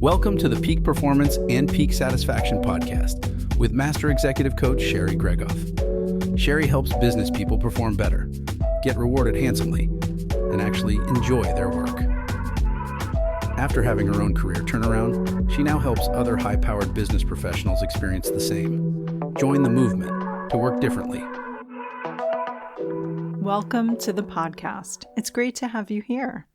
Welcome to the Peak Performance and Peak Satisfaction podcast with Master Executive Coach Sherry Gregoff. Sherry helps business people perform better, get rewarded handsomely, and actually enjoy their work. After having her own career turnaround, she now helps other high-powered business professionals experience the same. Join the movement to work differently. Welcome to the podcast. It's great to have you here.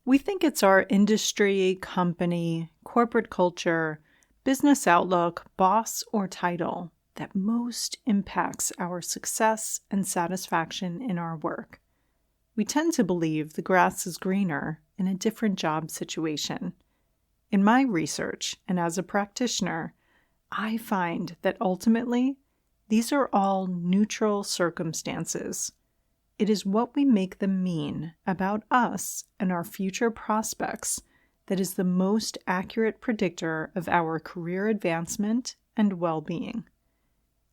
We think it's our industry, company, corporate culture, business outlook, boss, or title that most impacts our success and satisfaction in our work. We tend to believe the grass is greener in a different job situation. In my research and as a practitioner, I find that ultimately, these are all neutral circumstances. It is what we make them mean about us and our future prospects that is the most accurate predictor of our career advancement and well-being.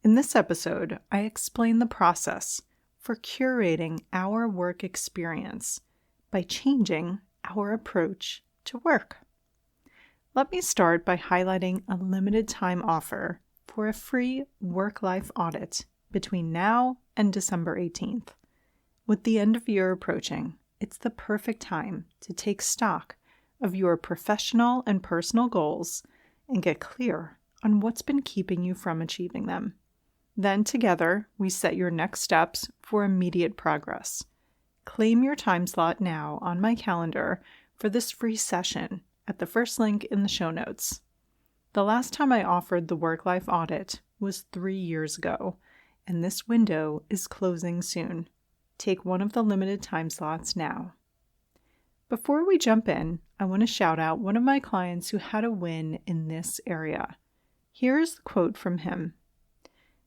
In this episode, I explain the process for curating our work experience by changing our approach to work. Let me start by highlighting a limited time offer for a free work-life audit between now and December 18th. With the end of year approaching, it's the perfect time to take stock of your professional and personal goals and get clear on what's been keeping you from achieving them. Then together, we set your next steps for immediate progress. Claim your time slot now on my calendar for this free session at the first link in the show notes. The last time I offered the work-life audit was 3 years ago, and this window is closing soon. Take one of the limited time slots now. Before we jump in, I want to shout out one of my clients who had a win in this area. Here's the quote from him.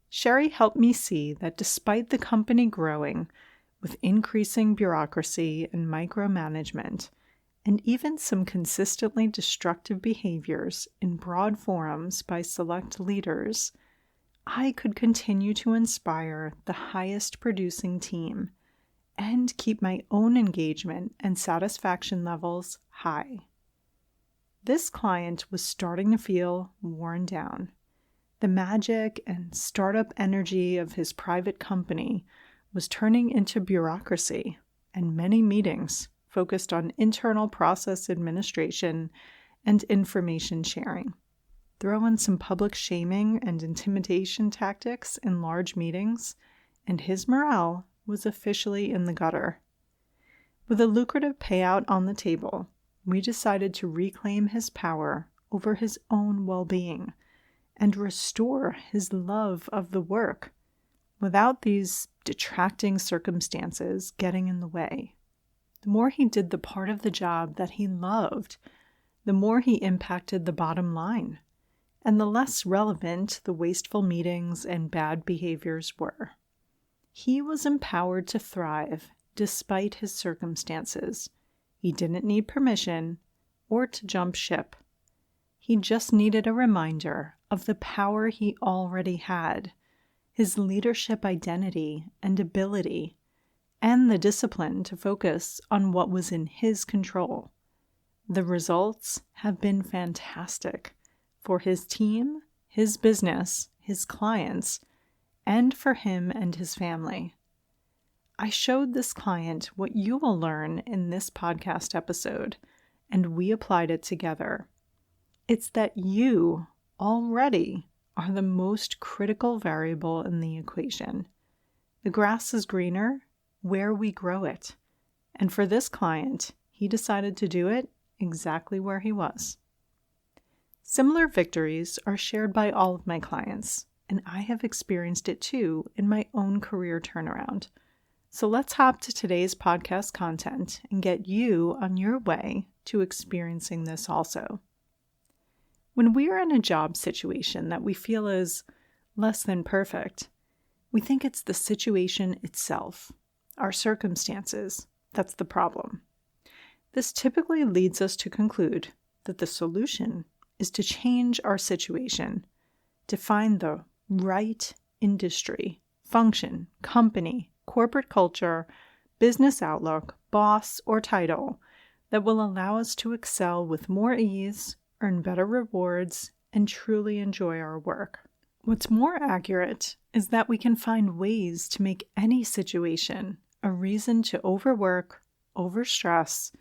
Sherry helped me see that despite the company growing with increasing bureaucracy and micromanagement, and even some consistently destructive behaviors in broad forums by select leaders, I could continue to inspire the highest producing team and keep my own engagement and satisfaction levels high. This client was starting to feel worn down. The magic and startup energy of his private company was turning into bureaucracy and many meetings focused on internal process administration and information sharing. Throw in some public shaming and intimidation tactics in large meetings, and his morale was officially in the gutter. With a lucrative payout on the table, we decided to reclaim his power over his own well-being and restore his love of the work without these detracting circumstances getting in the way. The more he did the part of the job that he loved, the more he impacted the bottom line, and the less relevant the wasteful meetings and bad behaviors were. He was empowered to thrive despite his circumstances. He didn't need permission or to jump ship. He just needed a reminder of the power he already had, his leadership identity and ability, and the discipline to focus on what was in his control. The results have been fantastic for his team, his business, his clients, and for him and his family. I showed this client what you will learn in this podcast episode, and we applied it together. It's that you already are the most critical variable in the equation. The grass is greener where we grow it. And for this client, he decided to do it exactly where he was. Similar victories are shared by all of my clients, and I have experienced it too in my own career turnaround. So let's hop to today's podcast content and get you on your way to experiencing this also. When we are in a job situation that we feel is less than perfect, we think it's the situation itself, our circumstances, that's the problem. This typically leads us to conclude that the solution is to change our situation, to find the right industry, function, company, corporate culture, business outlook, boss, or title that will allow us to excel with more ease earn better rewards, and truly enjoy our work. What's more accurate is that we can find ways to make any situation a reason to overwork, overstress,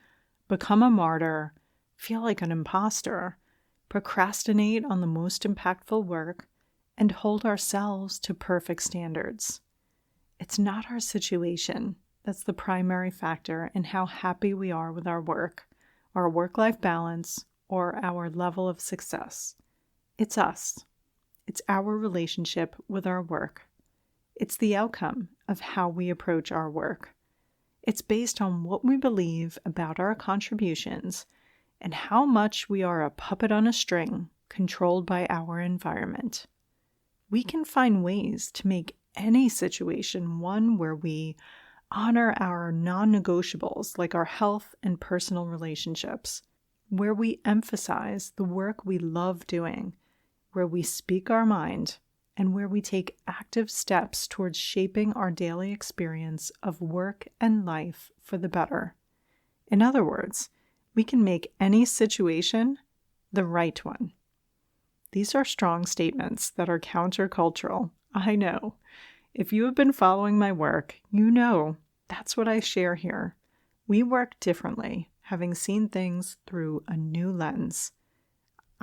become a martyr, feel like an imposter, procrastinate on the most impactful work, and hold ourselves to perfect standards. It's not our situation that's the primary factor in how happy we are with our work, our work-life balance, or our level of success. It's us. It's our relationship with our work. It's the outcome of how we approach our work. It's based on what we believe about our contributions and how much we are a puppet on a string controlled by our environment. We can find ways to make any situation one where we honor our non-negotiables like our health and personal relationships, where we emphasize the work we love doing, where we speak our mind, and where we take active steps towards shaping our daily experience of work and life for the better. In other words, we can make any situation the right one. These are strong statements that are countercultural, I know. If you have been following my work, you know that's what I share here. We work differently, having seen things through a new lens.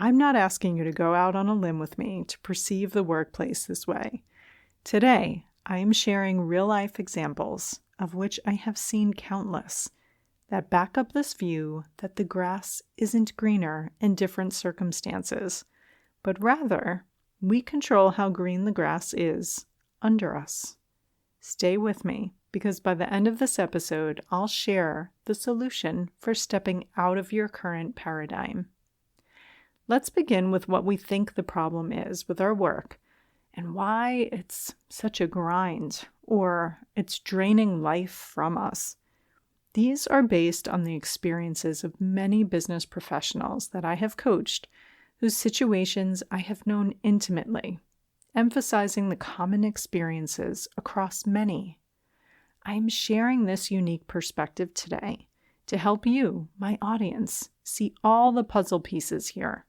I'm not asking you to go out on a limb with me to perceive the workplace this way. Today, I am sharing real-life examples, of which I have seen countless, that back up this view that the grass isn't greener in different circumstances, but rather, we control how green the grass is under us. Stay with me, because by the end of this episode, I'll share the solution for stepping out of your current paradigm. Let's begin with what we think the problem is with our work and why it's such a grind or it's draining life from us. These are based on the experiences of many business professionals that I have coached, whose situations I have known intimately, emphasizing the common experiences across many. I am sharing this unique perspective today to help you, my audience, see all the puzzle pieces here.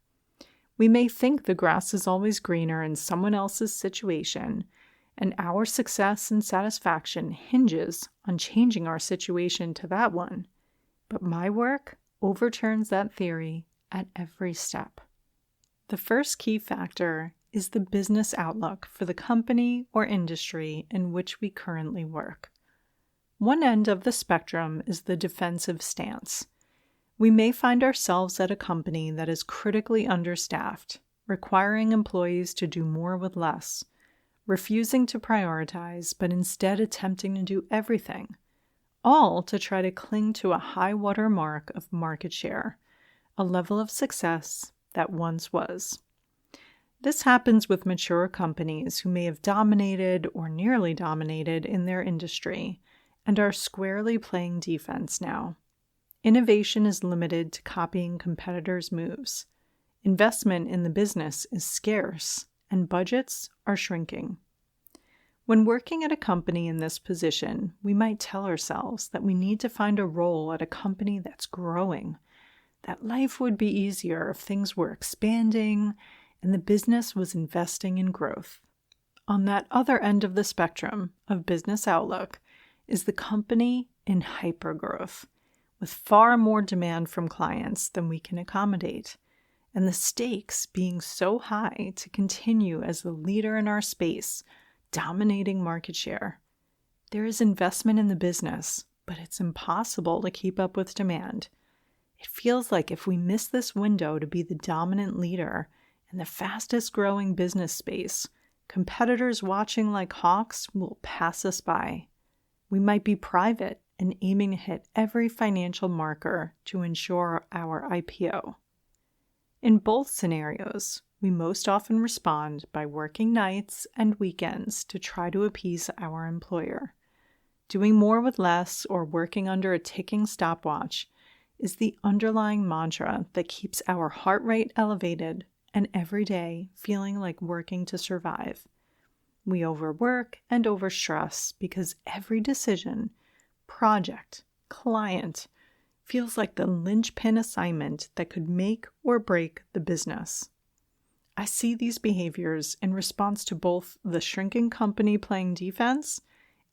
We may think the grass is always greener in someone else's situation, and our success and satisfaction hinges on changing our situation to that one. But my work overturns that theory at every step. The first key factor is the business outlook for the company or industry in which we currently work. One end of the spectrum is the defensive stance. We may find ourselves at a company that is critically understaffed, requiring employees to do more with less, refusing to prioritize, but instead attempting to do everything, all to try to cling to a high water mark of market share, a level of success that once was. This happens with mature companies who may have dominated or nearly dominated in their industry and are squarely playing defense now. Innovation is limited to copying competitors' moves. Investment in the business is scarce, and budgets are shrinking. When working at a company in this position, we might tell ourselves that we need to find a role at a company that's growing, that life would be easier if things were expanding and the business was investing in growth. On that other end of the spectrum of business outlook is the company in hypergrowth, with far more demand from clients than we can accommodate, and the stakes being so high to continue as the leader in our space, dominating market share. There is investment in the business, but it's impossible to keep up with demand. It feels like if we miss this window to be the dominant leader in the fastest growing business space, competitors watching like hawks will pass us by. We might be private and aiming to hit every financial marker to ensure our IPO. In both scenarios, we most often respond by working nights and weekends to try to appease our employer. Doing more with less or working under a ticking stopwatch is the underlying mantra that keeps our heart rate elevated and every day feeling like working to survive. We overwork and overstress because every decision, project, client feels like the linchpin assignment that could make or break the business. I see these behaviors in response to both the shrinking company playing defense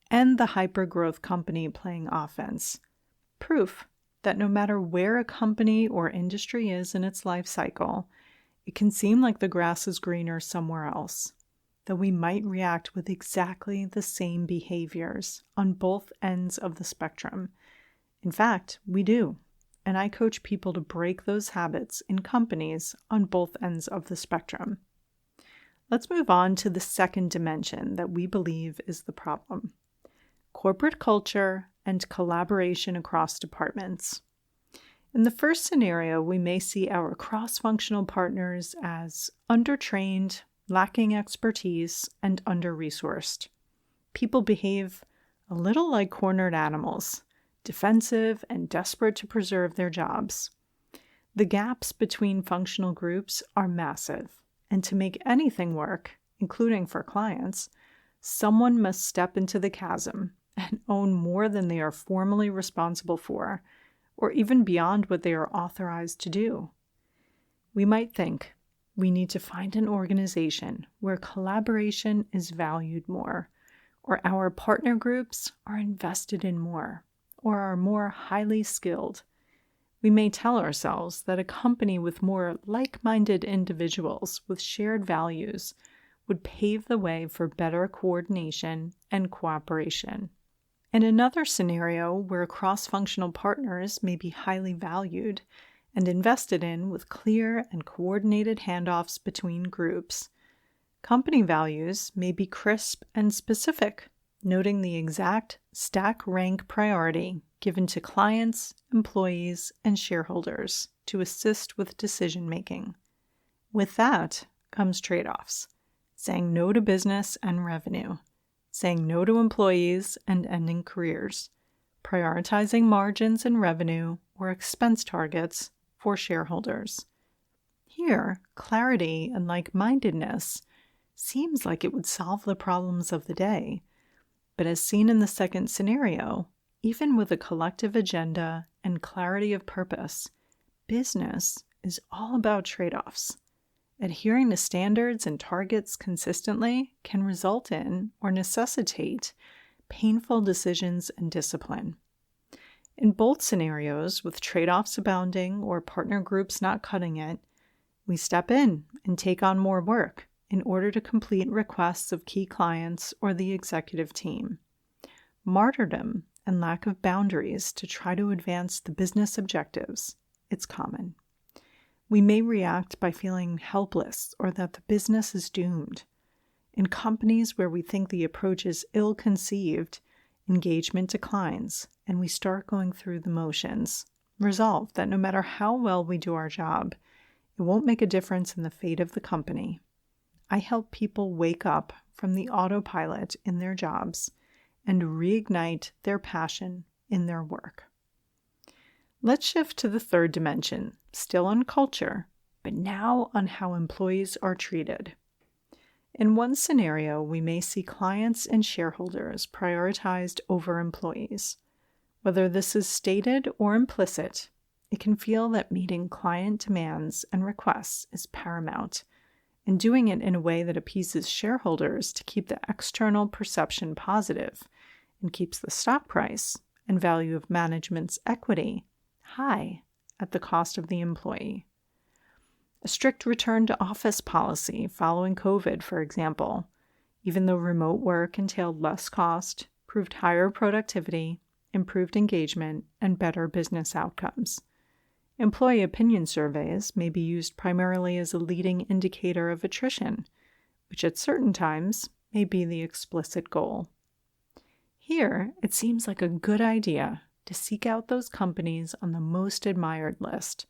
and the hyper-growth company playing offense. Proof that no matter where a company or industry is in its life cycle, it can seem like the grass is greener somewhere else, that we might react with exactly the same behaviors on both ends of the spectrum. In fact, we do, and I coach people to break those habits in companies on both ends of the spectrum. Let's move on to the second dimension that we believe is the problem: corporate culture and collaboration across departments. In the first scenario, we may see our cross-functional partners as undertrained, lacking expertise, and under-resourced. People behave a little like cornered animals, defensive and desperate to preserve their jobs. The gaps between functional groups are massive, and to make anything work, including for clients, someone must step into the chasm and own more than they are formally responsible for, or even beyond what they are authorized to do. We might think we need to find an organization where collaboration is valued more, or our partner groups are invested in more, or are more highly skilled. We may tell ourselves that a company with more like-minded individuals with shared values would pave the way for better coordination and cooperation. In another scenario where cross-functional partners may be highly valued and invested in with clear and coordinated handoffs between groups, company values may be crisp and specific, noting the exact stack rank priority given to clients, employees, and shareholders to assist with decision-making. With that comes trade-offs: saying no to business and revenue, saying no to employees and ending careers, prioritizing margins and revenue or expense targets for shareholders. Here, clarity and like-mindedness seems like it would solve the problems of the day, but as seen in the second scenario, even with a collective agenda and clarity of purpose, business is all about trade-offs. Adhering to standards and targets consistently can result in or necessitate painful decisions and discipline. In both scenarios, with trade-offs abounding or partner groups not cutting it, we step in and take on more work in order to complete requests of key clients or the executive team. Martyrdom and lack of boundaries to try to advance the business objectives, it's common. We may react by feeling helpless or that the business is doomed. In companies where we think the approach is ill-conceived, engagement declines, and we start going through the motions, resolve that no matter how well we do our job, it won't make a difference in the fate of the company. I help people wake up from the autopilot in their jobs and reignite their passion in their work. Let's shift to the third dimension, still on culture, but now on how employees are treated. In one scenario, we may see clients and shareholders prioritized over employees. Whether this is stated or implicit, it can feel that meeting client demands and requests is paramount, and doing it in a way that appeases shareholders to keep the external perception positive and keeps the stock price and value of management's equity high at the cost of the employee. A strict return to office policy following COVID, for example, even though remote work entailed less cost, proved higher productivity, improved engagement, and better business outcomes. Employee opinion surveys may be used primarily as a leading indicator of attrition, which at certain times may be the explicit goal. Here, it seems like a good idea to seek out those companies on the most admired list,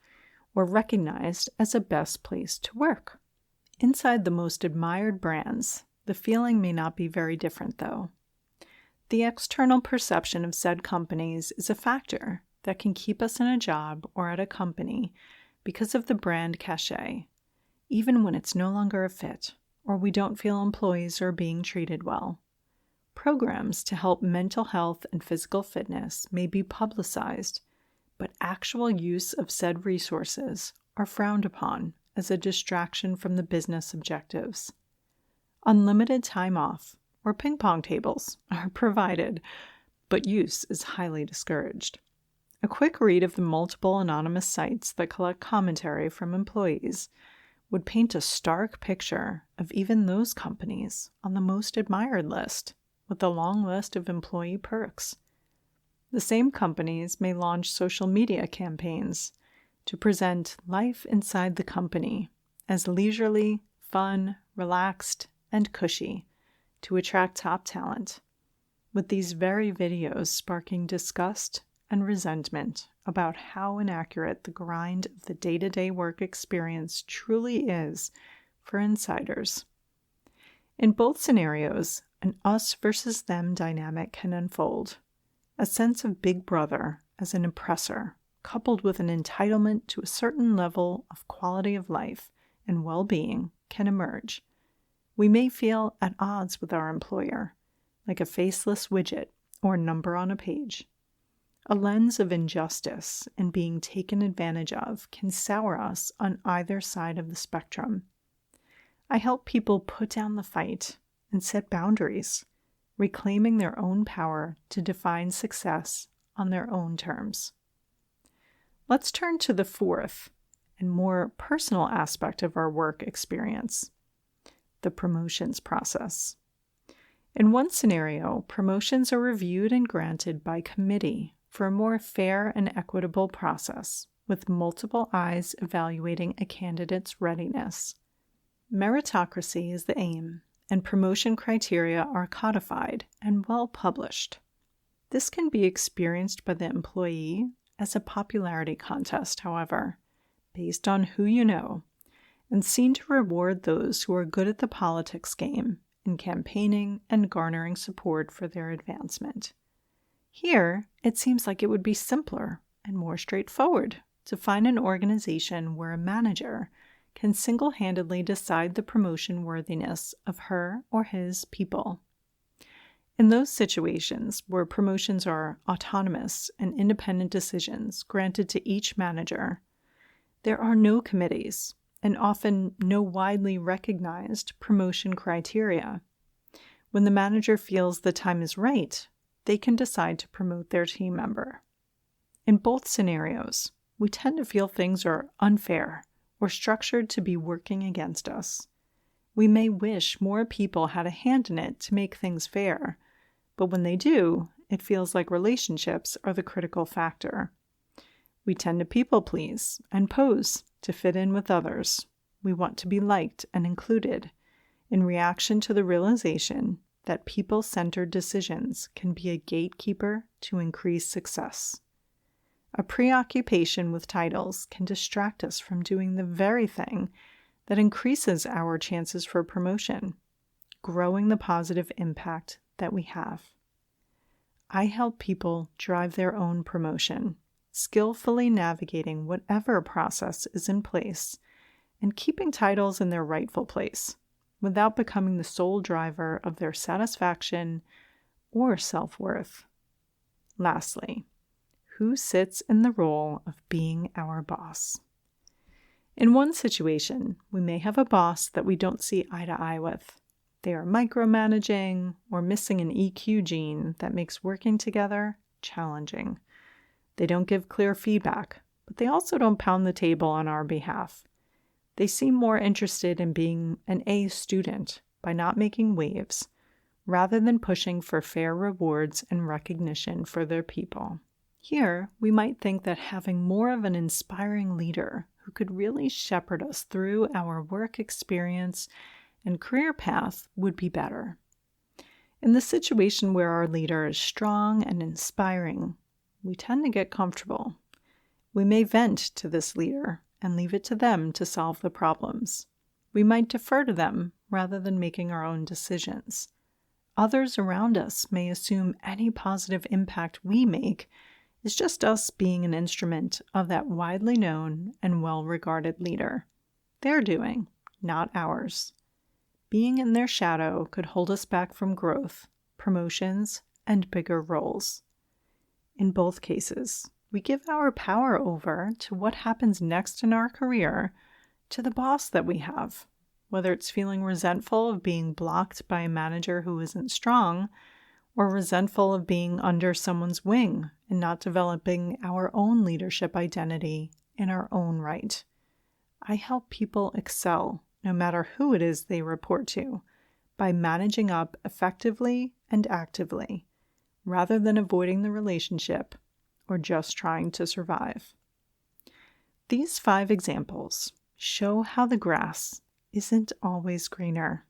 or recognized as a best place to work. Inside the most admired brands, the feeling may not be very different, though. The external perception of said companies is a factor that can keep us in a job or at a company because of the brand cachet, even when it's no longer a fit, or we don't feel employees are being treated well. Programs to help mental health and physical fitness may be publicized, but actual use of said resources are frowned upon as a distraction from the business objectives. Unlimited time off or ping pong tables are provided, but use is highly discouraged. A quick read of the multiple anonymous sites that collect commentary from employees would paint a stark picture of even those companies on the most admired list with a long list of employee perks. The same companies may launch social media campaigns to present life inside the company as leisurely, fun, relaxed, and cushy to attract top talent, with these very videos sparking disgust and resentment about how inaccurate the grind of the day-to-day work experience truly is for insiders. In both scenarios, an us versus them dynamic can unfold. A sense of Big Brother as an oppressor, coupled with an entitlement to a certain level of quality of life and well-being, can emerge. We may feel at odds with our employer, like a faceless widget or number on a page. A lens of injustice and being taken advantage of can sour us on either side of the spectrum. I help people put down the fight and set boundaries, reclaiming their own power to define success on their own terms. Let's turn to the fourth and more personal aspect of our work experience, the promotions process. In one scenario, promotions are reviewed and granted by committee for a more fair and equitable process, with multiple eyes evaluating a candidate's readiness. Meritocracy is the aim, and promotion criteria are codified and well published. This can be experienced by the employee as a popularity contest, however, based on who you know, and seen to reward those who are good at the politics game in campaigning and garnering support for their advancement. Here, it seems like it would be simpler and more straightforward to find an organization where a manager can single-handedly decide the promotion worthiness of her or his people. In those situations where promotions are autonomous and independent decisions granted to each manager, there are no committees and often no widely recognized promotion criteria. When the manager feels the time is right, they can decide to promote their team member. In both scenarios, we tend to feel things are unfair or structured to be working against us. We may wish more people had a hand in it to make things fair, but when they do, it feels like relationships are the critical factor. We tend to people please and pose to fit in with others. We want to be liked and included in reaction to the realization that people-centered decisions can be a gatekeeper to increase success. A preoccupation with titles can distract us from doing the very thing that increases our chances for promotion, growing the positive impact that we have. I help people drive their own promotion, skillfully navigating whatever process is in place and keeping titles in their rightful place, without becoming the sole driver of their satisfaction or self-worth. Lastly, who sits in the role of being our boss? In one situation, we may have a boss that we don't see eye to eye with. They are micromanaging or missing an EQ gene that makes working together challenging. They don't give clear feedback, but they also don't pound the table on our behalf. They seem more interested in being an A student by not making waves, rather than pushing for fair rewards and recognition for their people. Here, we might think that having more of an inspiring leader who could really shepherd us through our work experience and career path would be better. In the situation where our leader is strong and inspiring, we tend to get comfortable. We may vent to this leader and leave it to them to solve the problems. We might defer to them rather than making our own decisions. Others around us may assume any positive impact we make is just us being an instrument of that widely known and well-regarded leader. Their doing, not ours. Being in their shadow could hold us back from growth, promotions, and bigger roles. In both cases, we give our power over to what happens next in our career to the boss that we have, whether it's feeling resentful of being blocked by a manager who isn't strong, or resentful of being under someone's wing and not developing our own leadership identity in our own right. I help people excel, no matter who it is they report to, by managing up effectively and actively, rather than avoiding the relationship or just trying to survive. These 5 examples show how the grass isn't always greener.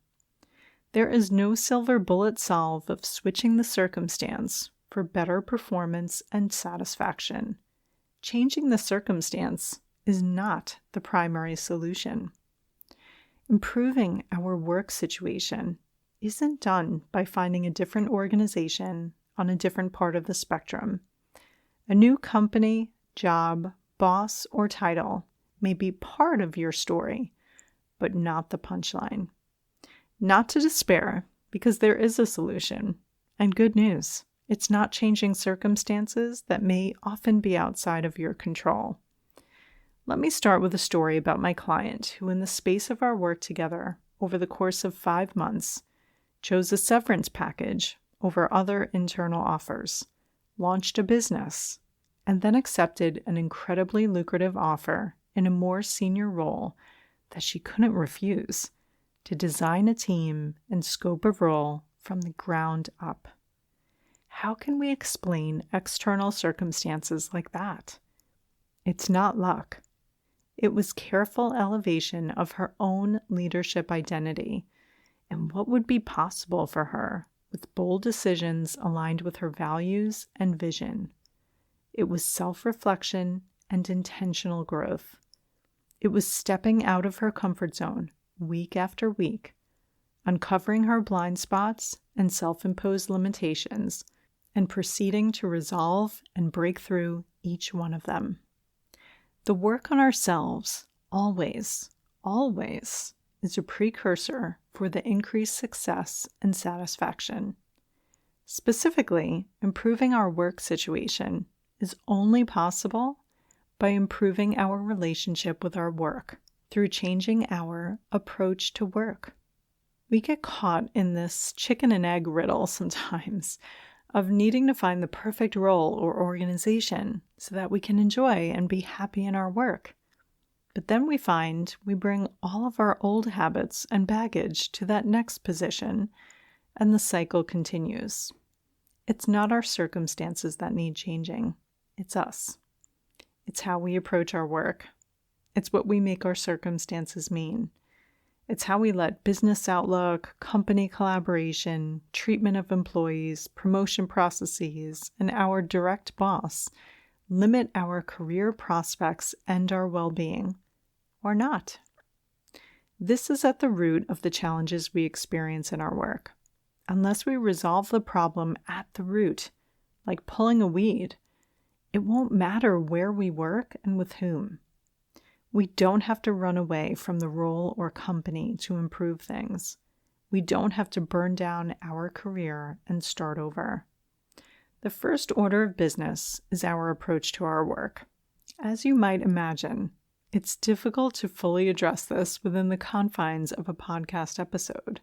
There is no silver bullet solve of switching the circumstance for better performance and satisfaction. Changing the circumstance is not the primary solution. Improving our work situation isn't done by finding a different organization on a different part of the spectrum. A new company, job, boss, or title may be part of your story, but not the punchline. Not to despair, because there is a solution. And good news, it's not changing circumstances that may often be outside of your control. Let me start with a story about my client who, in the space of our work together over the course of 5 months, chose a severance package over other internal offers, launched a business, and then accepted an incredibly lucrative offer in a more senior role that she couldn't refuse, to design a team and scope a role from the ground up. How can we explain external circumstances like that? It's not luck. It was careful elevation of her own leadership identity and what would be possible for her with bold decisions aligned with her values and vision. It was self-reflection and intentional growth. It was stepping out of her comfort zone week after week, uncovering her blind spots and self-imposed limitations, and proceeding to resolve and break through each one of them. The work on ourselves always is a precursor for the increased success and satisfaction. Specifically, improving our work situation is only possible by improving our relationship with our work through changing our approach to work. We get caught in this chicken and egg riddle sometimes of needing to find the perfect role or organization so that we can enjoy and be happy in our work. But then we find we bring all of our old habits and baggage to that next position, and the cycle continues. It's not our circumstances that need changing. It's us. It's how we approach our work. It's what we make our circumstances mean. It's how we let business outlook, company collaboration, treatment of employees, promotion processes, and our direct boss limit our career prospects and our well-being, or not. This is at the root of the challenges we experience in our work. Unless we resolve the problem at the root, like pulling a weed, it won't matter where we work and with whom. We don't have to run away from the role or company to improve things. We don't have to burn down our career and start over. The first order of business is our approach to our work. As you might imagine, it's difficult to fully address this within the confines of a podcast episode,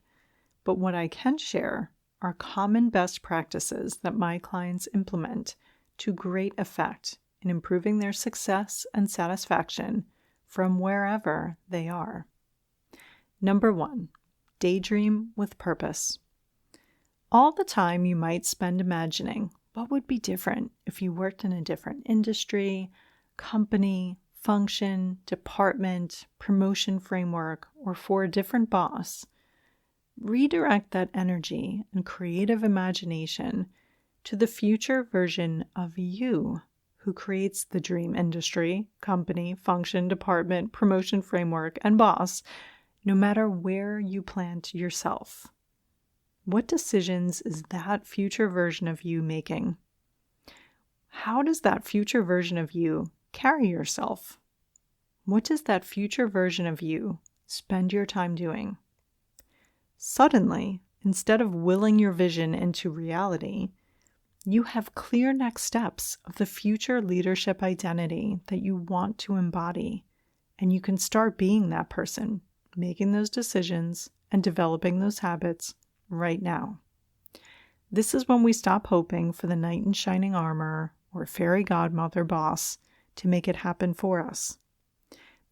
but what I can share are common best practices that my clients implement to great effect in improving their success and satisfaction from wherever they are. Number 1, daydream with purpose. All the time you might spend imagining what would be different if you worked in a different industry, company, function, department, promotion framework, or for a different boss. Redirect that energy and creative imagination to the future version of you who creates the dream industry, company, function, department, promotion framework, and boss, no matter where you plant yourself. What decisions is that future version of you making? How does that future version of you carry yourself? What does that future version of you spend your time doing? Suddenly, instead of willing your vision into reality, You have clear next steps of the future leadership identity that you want to embody, and you can start being that person, making those decisions and developing those habits right now. This is when we stop hoping for the knight in shining armor or fairy godmother boss to make it happen for us.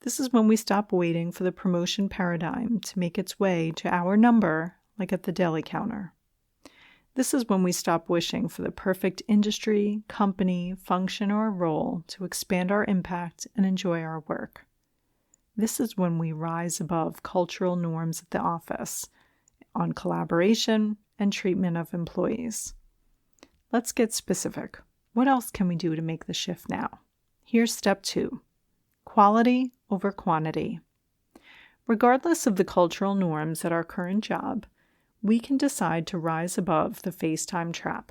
This is when we stop waiting for the promotion paradigm to make its way to our number, like at the deli counter. This is when we stop wishing for the perfect industry, company, function, or role to expand our impact and enjoy our work. This is when we rise above cultural norms at the office on collaboration and treatment of employees. Let's get specific. What else can we do to make the shift now? Here's step 2. Quality over quantity. Regardless of the cultural norms at our current job, we can decide to rise above the FaceTime trap.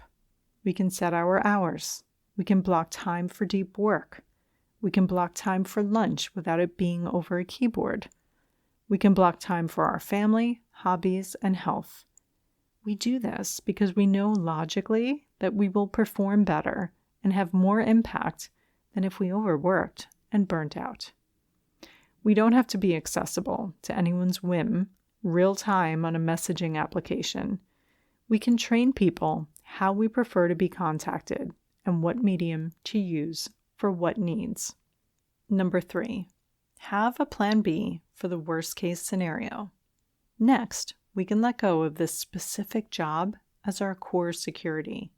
We can set our hours. We can block time for deep work. We can block time for lunch without it being over a keyboard. We can block time for our family, hobbies, and health. We do this because we know logically that we will perform better and have more impact than if we overworked and burnt out. We don't have to be accessible to anyone's whim, real time on a messaging application. We can train people how we prefer to be contacted and what medium to use for what needs. Number 3, have a plan B for the worst case scenario. Next, we can let go of this specific job as our core security.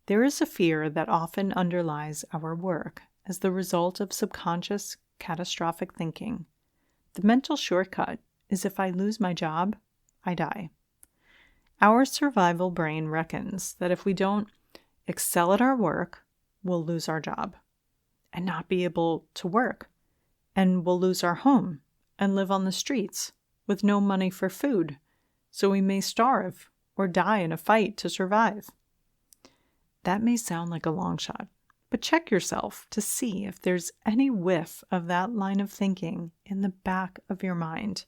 There is a fear that often underlies our work as the result of subconscious catastrophic thinking. The mental shortcut is if I lose my job, I die. Our survival brain reckons that if we don't excel at our work, we'll lose our job and not be able to work, and we'll lose our home and live on the streets with no money for food, so we may starve or die in a fight to survive. That may sound like a long shot, but check yourself to see if there's any whiff of that line of thinking in the back of your mind.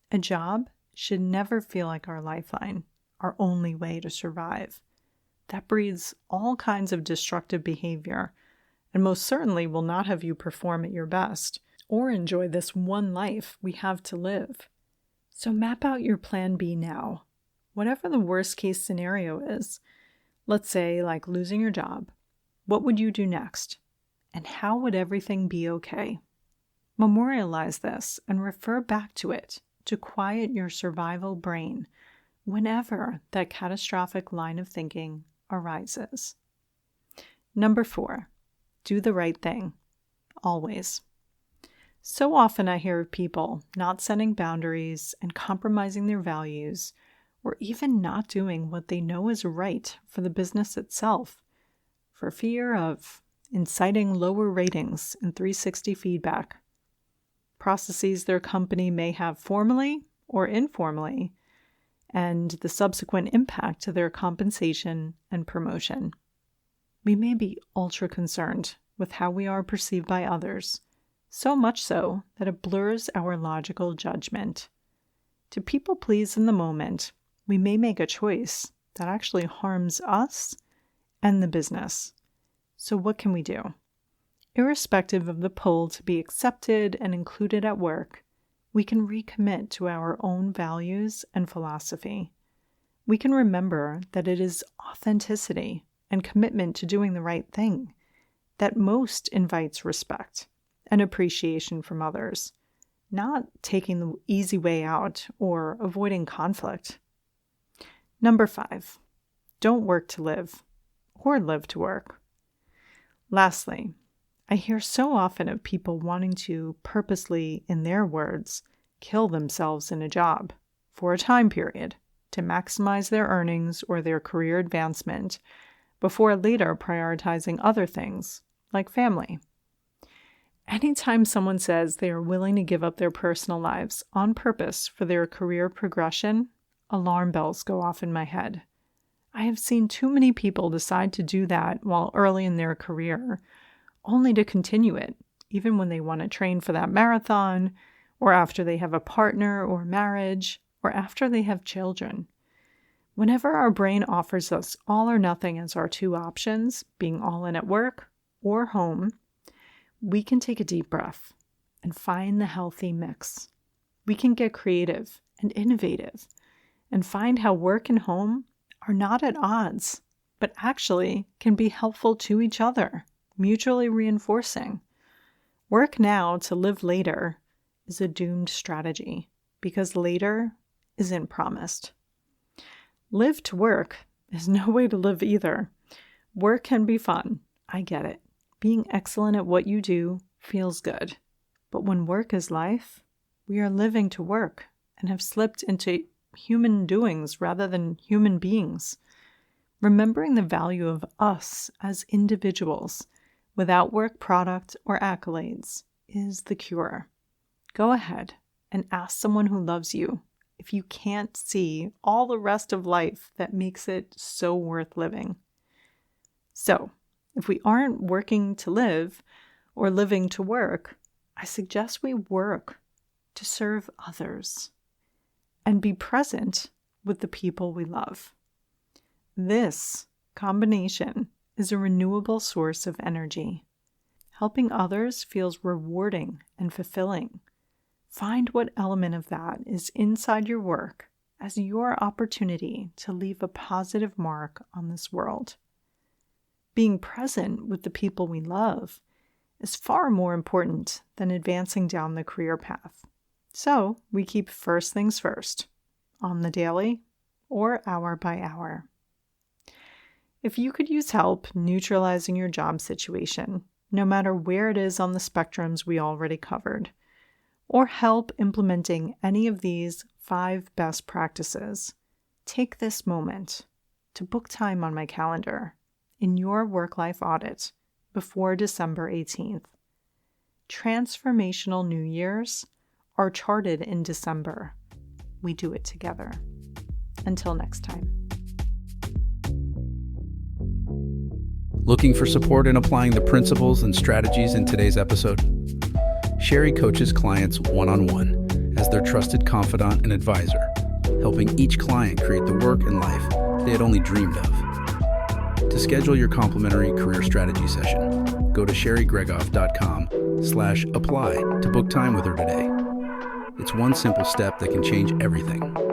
A job should never feel like our lifeline, our only way to survive. That breeds all kinds of destructive behavior, and most certainly will not have you perform at your best or enjoy this one life we have to live. So map out your plan B now. Whatever the worst case scenario is, let's say like losing your job, what would you do next? And how would everything be okay? Memorialize this and refer back to it to quiet your survival brain whenever that catastrophic line of thinking arises. Number 4, do the right thing. Always. So often I hear of people not setting boundaries and compromising their values, or even not doing what they know is right for the business itself, for fear of inciting lower ratings in 360 feedback, processes their company may have formally or informally, and the subsequent impact to their compensation and promotion. We may be ultra concerned with how we are perceived by others, so much so that it blurs our logical judgment. To people please in the moment, we may make a choice that actually harms us and the business. So what can we do? Irrespective of the pull to be accepted and included at work, we can recommit to our own values and philosophy. We can remember that it is authenticity and commitment to doing the right thing that most invites respect and appreciation from others, not taking the easy way out or avoiding conflict. Number 5, don't work to live or live to work. Lastly, I hear so often of people wanting to purposely, in their words, kill themselves in a job for a time period to maximize their earnings or their career advancement before later prioritizing other things like family. Anytime someone says they are willing to give up their personal lives on purpose for their career progression, alarm bells go off in my head. I have seen too many people decide to do that while early in their career, only to continue it, even when they want to train for that marathon, or after they have a partner or marriage, or after they have children. Whenever our brain offers us all or nothing as our two options, being all in at work or home, we can take a deep breath and find the healthy mix. We can get creative and innovative and find how work and home are not at odds, but actually can be helpful to each other, mutually reinforcing. Work now to live later is a doomed strategy because later isn't promised. Live to work is no way to live either. Work can be fun. I get it. Being excellent at what you do feels good. But when work is life, we are living to work and have slipped into human doings rather than human beings. Remembering the value of us as individuals without work product or accolades is the cure. Go ahead and ask someone who loves you if you can't see all the rest of life that makes it so worth living. So, if we aren't working to live or living to work, I suggest we work to serve others and be present with the people we love. This combination is a renewable source of energy. Helping others feels rewarding and fulfilling. Find what element of that is inside your work as your opportunity to leave a positive mark on this world. Being present with the people we love is far more important than advancing down the career path. So we keep first things first, on the daily or hour by hour. If you could use help neutralizing your job situation, no matter where it is on the spectrums we already covered, or help implementing any of these 5 best practices, take this moment to book time on my calendar in your work-life audit before December 18th. Transformational New Year's are charted in December. We do it together. Until next time. Looking for support in applying the principles and strategies in today's episode? Sherry coaches clients one-on-one as their trusted confidant and advisor, helping each client create the work and life they had only dreamed of. To schedule your complimentary career strategy session, go to sherrygregoff.com/apply to book time with her today. It's one simple step that can change everything.